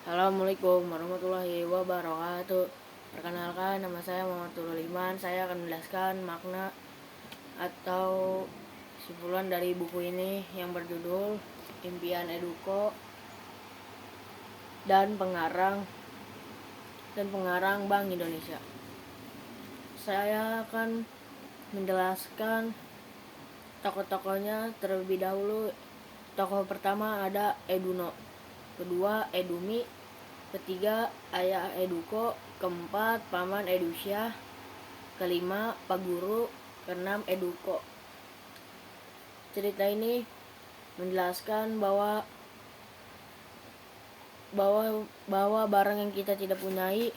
Assalamualaikum warahmatullahi wabarakatuh. Perkenalkan, nama saya Muhammad Turul Iman. Saya akan menjelaskan makna atau kesimpulan dari buku ini yang berjudul Impian Eduko dan pengarang Bank Indonesia. Saya akan menjelaskan tokoh-tokohnya terlebih dahulu. Tokoh pertama ada Eduno, kedua Edumi, ketiga ayah Eduko, keempat paman Edusyah, kelima Pak Guru, keenam Eduko. Cerita ini menjelaskan bahwa barang yang kita tidak punyai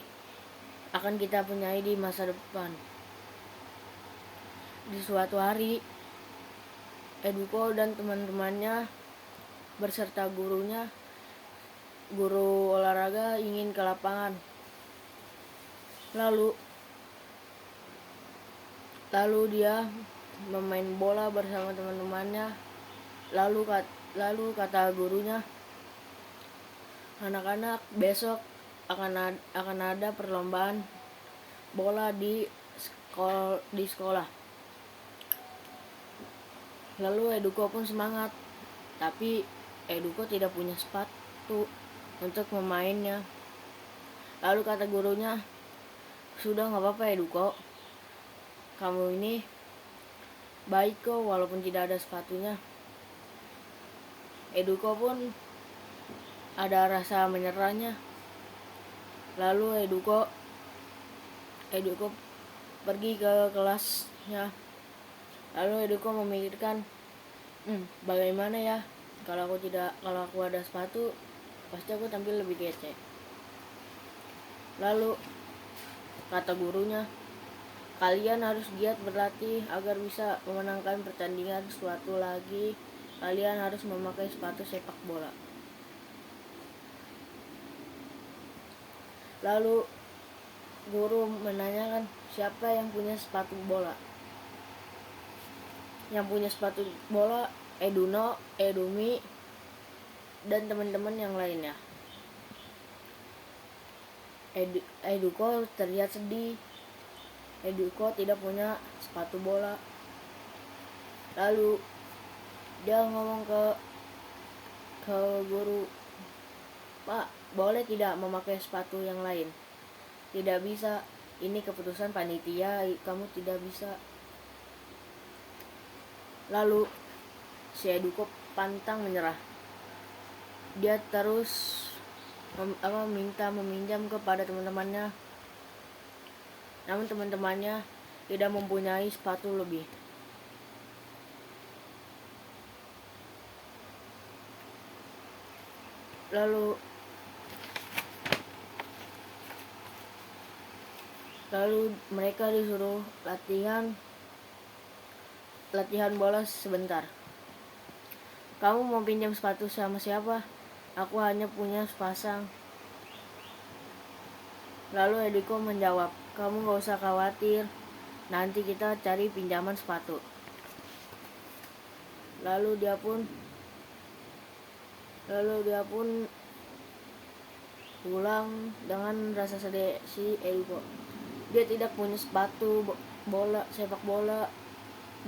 akan kita punyai di masa depan. Di suatu hari, Eduko dan teman-temannya berserta guru olahraga ingin ke lapangan. Lalu dia memain bola bersama teman-temannya. Lalu kata gurunya, anak-anak, besok akan ada perlombaan bola di sekolah. Lalu Eduko pun semangat, tapi Eduko tidak punya sepatu untuk memainnya. Lalu kata gurunya, sudah nggak apa-apa Eduko, kamu ini baik kok walaupun tidak ada sepatunya. Eduko pun ada rasa menyerahnya. Lalu Eduko pergi ke kelasnya. Lalu Eduko memikirkan, bagaimana ya kalau aku ada sepatu, pasti aku tampil lebih kece. Lalu kata gurunya, kalian harus giat berlatih agar bisa memenangkan pertandingan suatu lagi. Kalian harus memakai sepatu sepak bola. Lalu guru menanyakan, siapa yang punya sepatu bola? Yang punya sepatu bola Eduno, Edumi, dan teman-teman yang lainnya. Eduko terlihat sedih. Eduko tidak punya sepatu bola. Lalu dia ngomong ke guru, Pak, boleh tidak memakai sepatu yang lain? Tidak bisa, ini keputusan panitia, kamu tidak bisa. Lalu si Eduko pantang menyerah. Dia terus minta meminjam kepada teman-temannya. Namun teman-temannya tidak mempunyai sepatu lebih. Lalu mereka disuruh latihan bola sebentar. Kamu mau pinjam sepatu sama siapa? Aku hanya punya sepasang. Lalu Eduko menjawab, kamu gak usah khawatir, nanti kita cari pinjaman sepatu. Lalu dia pun pulang dengan rasa sedih si Eduko. Dia tidak punya sepatu sepak bola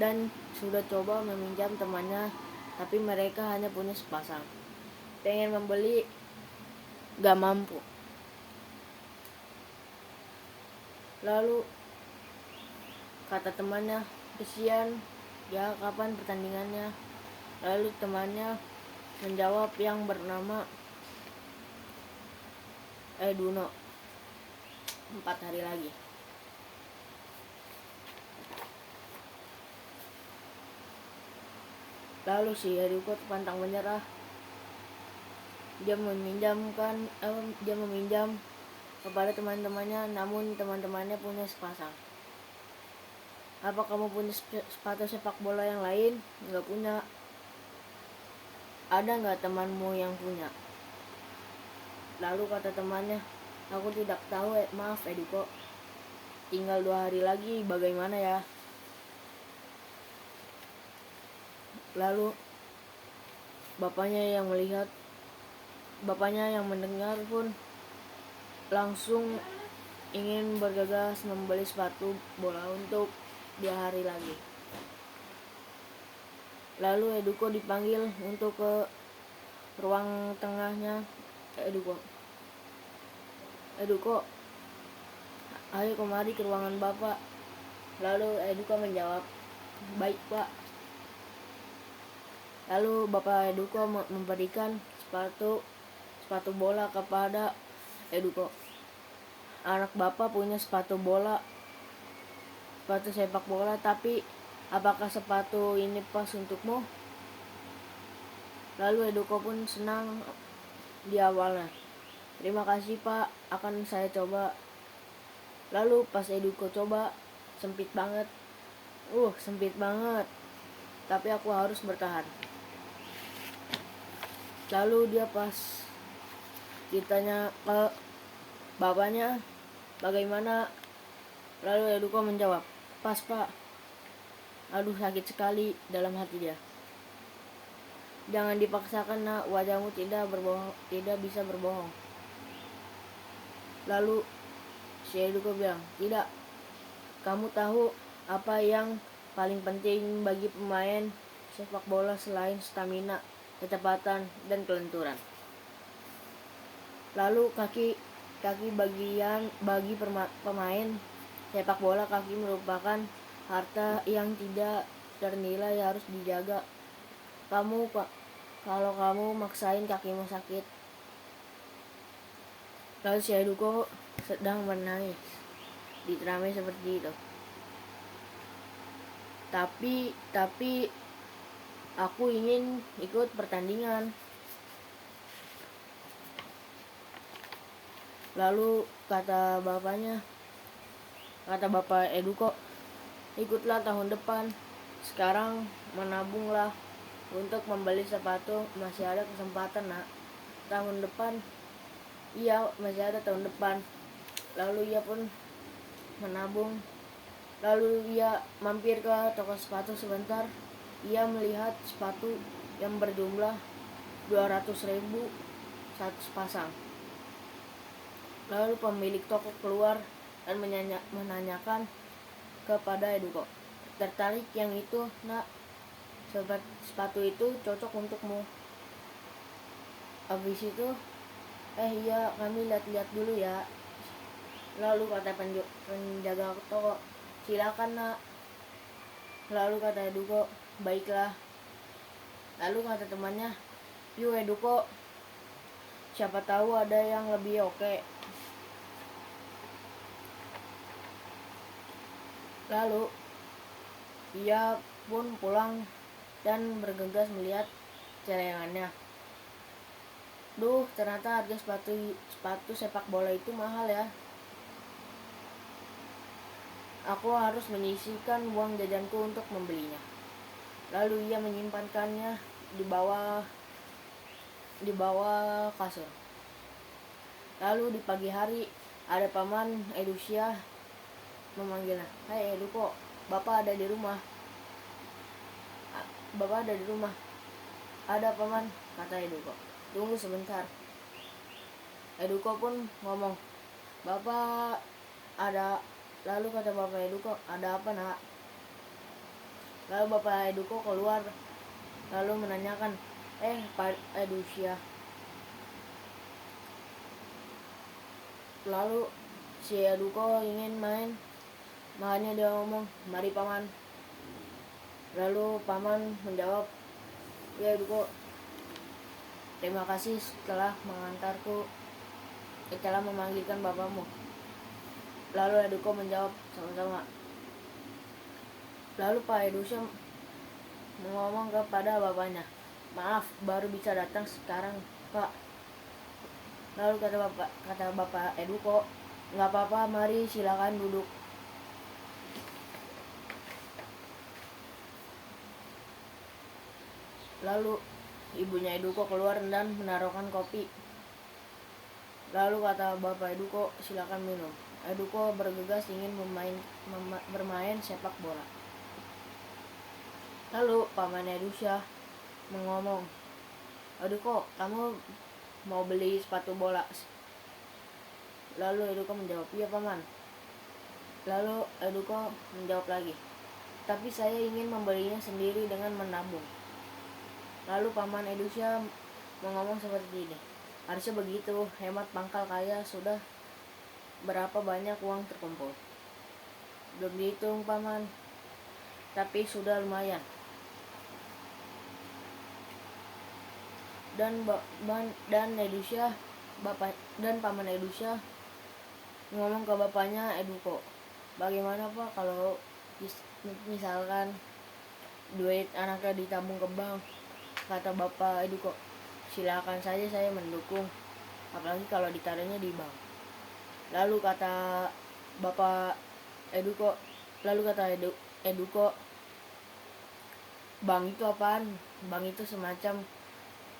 dan sudah coba meminjam temannya, tapi mereka hanya punya sepasang. Pengen membeli, gak mampu. Lalu kata temannya, kesian ya, kapan pertandingannya? Lalu temannya menjawab yang bernama Eduno, 4 hari lagi. Lalu si Eduko pantang menyerah. Dia meminjam kepada teman-temannya, namun teman-temannya punya sepasang. Apa kamu punya sepatu sepak bola yang lain? Nggak punya. Ada nggak temanmu yang punya? Lalu kata temannya, aku tidak tahu, maaf Eduko. Tinggal 2 hari lagi, bagaimana ya? Lalu bapaknya yang melihat bapaknya yang mendengar pun langsung ingin bergegas membeli sepatu bola untuk 2 hari lagi. Lalu Eduko dipanggil untuk ke ruang tengahnya. Eduko, ayo kemari ke ruangan bapak. Lalu Eduko menjawab, baik pak. Lalu bapak Eduko memberikan sepatu bola kepada Eduko. Anak bapak punya sepatu sepak bola, tapi apakah sepatu ini pas untukmu? Lalu Eduko pun senang di awalnya. Terima kasih pak, akan saya coba. Lalu pas Eduko coba, sempit banget. Tapi aku harus bertahan. Lalu dia pas ditanya ke bapaknya, bagaimana? Lalu Eduko menjawab, pas pak. Aduh, sakit sekali dalam hati dia. Jangan dipaksakan nak, wajahmu tidak bisa berbohong. Lalu si Eduko bilang, tidak. Kamu tahu apa yang paling penting bagi pemain sepak bola selain stamina, kecepatan, dan kelenturan? Lalu kaki bagi pemain sepak bola, kaki merupakan harta yang tidak ternilai, harus dijaga. Kalau kamu maksain kakimu sakit. Lalu si Eduko sedang menangis diteramai seperti itu. Tapi aku ingin ikut pertandingan. Lalu kata bapak Eduko, ikutlah tahun depan. Sekarang menabunglah untuk membeli sepatu, masih ada kesempatan nak. Tahun depan, iya masih ada tahun depan. Lalu ia pun menabung. Lalu ia mampir ke toko sepatu sebentar. Ia melihat sepatu yang berjumlah 200.000 satu pasang. Lalu pemilik toko keluar dan menanyakan kepada Eduko, tertarik yang itu nak? Sepatu itu cocok untukmu. Habis itu, iya kami lihat-lihat dulu ya. Lalu kata penjaga toko, silakan nak. Lalu kata Eduko, baiklah. Lalu kata temannya, yuk Eduko, siapa tahu ada yang lebih oke. Lalu ia pun pulang dan bergegas melihat celengannya. Duh, ternyata harga sepatu sepak bola itu mahal ya. Aku harus menyisihkan uang jajanku untuk membelinya. Lalu ia menyimpankannya di bawah kasur. Lalu di pagi hari ada paman Edusia memanggilnya. Hai Eduko, bapak ada di rumah. Ada paman, kata Eduko. Tunggu sebentar. Eduko pun ngomong, bapak ada. Lalu kata bapak Eduko, ada apa nak? Lalu bapak Eduko keluar lalu menanyakan, Pak Edusia. Lalu si Eduko ingin main, makanya dia ngomong, mari paman. Lalu paman menjawab, ya Eduko, terima kasih telah memanggilkan bapakmu. Lalu Eduko menjawab, sama-sama. Lalu Pak Edusia ngomong kepada bapaknya, maaf baru bisa datang sekarang Pak. Lalu kata bapak Eduko, nggak apa-apa, mari silakan duduk. Lalu ibunya Eduko keluar dan menaruhkan kopi. Lalu kata bapak Eduko, silakan minum. Eduko bergegas ingin bermain sepak bola. Lalu paman Edusia mengomong, Eduko, kamu mau beli sepatu bola. Lalu Eduko menjawab, iya paman. Lalu Eduko menjawab lagi, tapi saya ingin membelinya sendiri dengan menabung. Lalu paman Edusha mengomong seperti ini, harusnya begitu, hemat pangkal kaya, sudah berapa banyak uang terkumpul. Belum dihitung paman, tapi sudah lumayan. Dan Edusha, bapak dan paman Edusha ngomong ke bapaknya Eduko, bagaimana pak kalau misalkan duit anaknya ditabung ke bank? Kata bapak Eduko, silakan saja, saya mendukung, apalagi kalau ditaruhnya di bank. Lalu kata bapak Eduko, Eduko, bank itu apaan? Bank itu semacam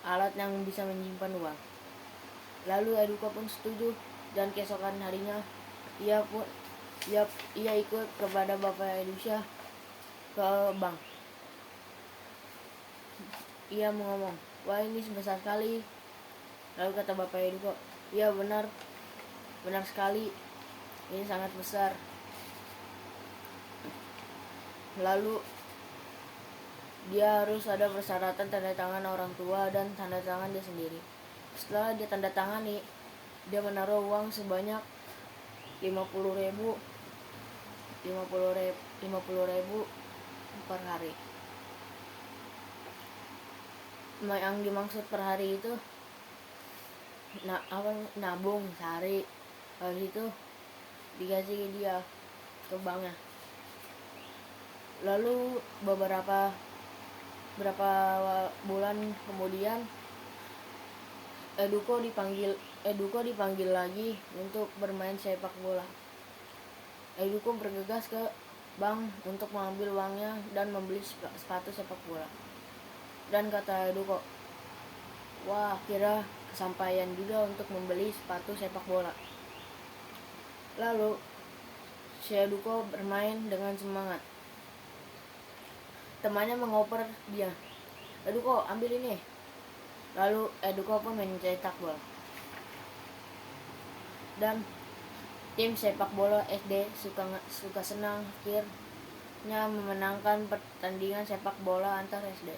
alat yang bisa menyimpan uang. Lalu Eduko pun setuju, dan keesokan harinya ia ikut kepada bapak Edusha ke bank. Ia mengomong, wah ini sebesar sekali. Lalu kata bapak Eduko, iya benar sekali, ini sangat besar. Lalu dia harus ada persyaratan tanda tangan orang tua dan tanda tangan dia sendiri. Setelah dia tanda tangani, dia menaruh uang sebanyak 50.000 per hari. Yang dimaksud per hari itu nabung sehari, habis itu dikasih dia ke banknya. Lalu berapa bulan kemudian Eduko dipanggil lagi untuk bermain sepak bola. Eduko bergegas ke bank untuk mengambil uangnya dan membeli sepatu sepak bola. Dan kata Eduko, wah akhirnya kesampaian juga untuk membeli sepatu sepak bola. Lalu si Eduko bermain dengan semangat. Temannya mengoper dia, Eduko ambil ini. Lalu Eduko pun mencetak bola. Dan tim sepak bola SD suka senang akhirnya memenangkan pertandingan sepak bola antar SD.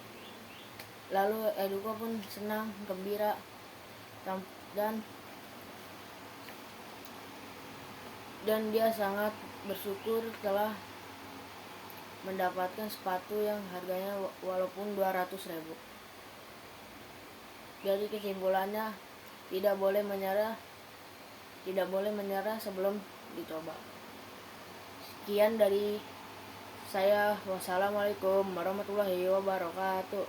Lalu Eduko pun senang, gembira, dan dia sangat bersyukur telah mendapatkan sepatu yang harganya walaupun 200.000. Jadi kesimpulannya, tidak boleh menyerah sebelum dicoba. Sekian dari saya. Wassalamualaikum warahmatullahi wabarakatuh.